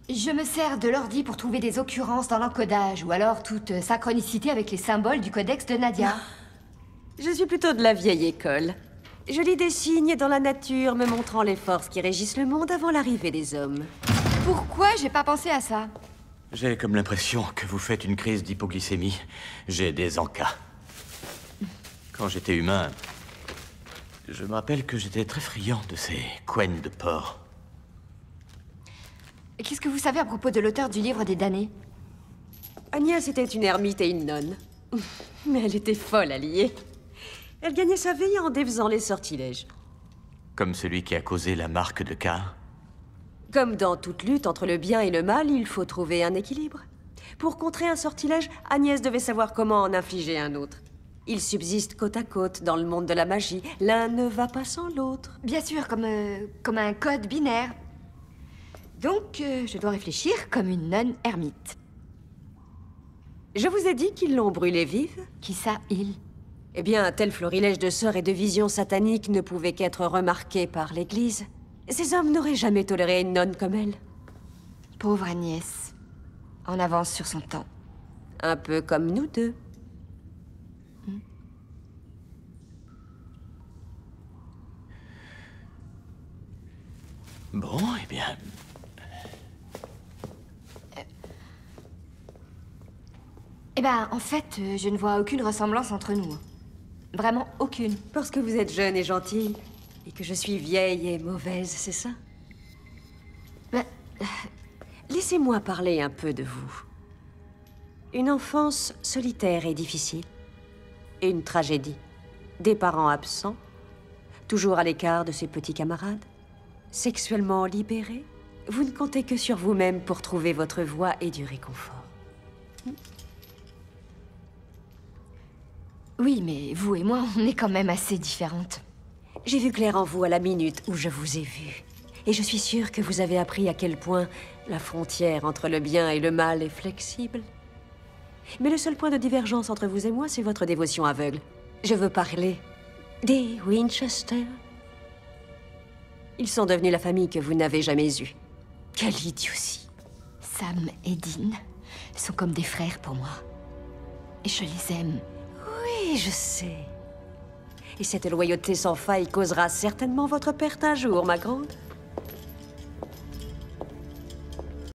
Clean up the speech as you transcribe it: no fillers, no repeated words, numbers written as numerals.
Je me sers de l'ordi pour trouver des occurrences dans l'encodage, ou alors toute synchronicité avec les symboles du codex de Nadia. Je suis plutôt de la vieille école. Je lis des signes dans la nature me montrant les forces qui régissent le monde avant l'arrivée des hommes. Pourquoi j'ai pas pensé à ça? J'ai comme l'impression que vous faites une crise d'hypoglycémie. J'ai des encas. Quand j'étais humain, je me rappelle que j'étais très friand de ces couennes de porc. Qu'est-ce que vous savez à propos de l'auteur du livre des damnés? Agnès était une ermite et une nonne. Mais elle était folle à lier. Elle gagnait sa vie en défaisant les sortilèges. Comme celui qui a causé la marque de Cain. Comme dans toute lutte entre le bien et le mal, il faut trouver un équilibre. Pour contrer un sortilège, Agnès devait savoir comment en infliger un autre. Ils subsistent côte à côte dans le monde de la magie. L'un ne va pas sans l'autre. Bien sûr, comme un code binaire. Donc, je dois réfléchir comme une nonne ermite. Je vous ai dit qu'ils l'ont brûlée vive? Qui ça, il? Eh bien, un tel florilège de sorts et de visions sataniques ne pouvait qu'être remarqué par l'Église. Ces hommes n'auraient jamais toléré une nonne comme elle. Pauvre Agnès. En avance sur son temps. Un peu comme nous deux. Bon, eh bien... Eh ben, en fait, je ne vois aucune ressemblance entre nous. Vraiment aucune. Parce que vous êtes jeune et gentille, et que je suis vieille et mauvaise, c'est ça? Ben, Laissez-moi parler un peu de vous. Une enfance solitaire et difficile. Une tragédie. Des parents absents. Toujours à l'écart de ses petits camarades. Sexuellement libérés. Vous ne comptez que sur vous-même pour trouver votre voie et du réconfort. oui, mais vous et moi, on est quand même assez différentes. J'ai vu clair en vous à la minute où je vous ai vu. Et je suis sûre que vous avez appris à quel point la frontière entre le bien et le mal est flexible. Mais le seul point de divergence entre vous et moi, c'est votre dévotion aveugle. Je veux parler des Winchester. Ils sont devenus la famille que vous n'avez jamais eue. Quelle idiotie. Sam et Dean sont comme des frères pour moi. Et je les aime. Oui, je sais. Et cette loyauté sans faille causera certainement votre perte un jour, ma grande.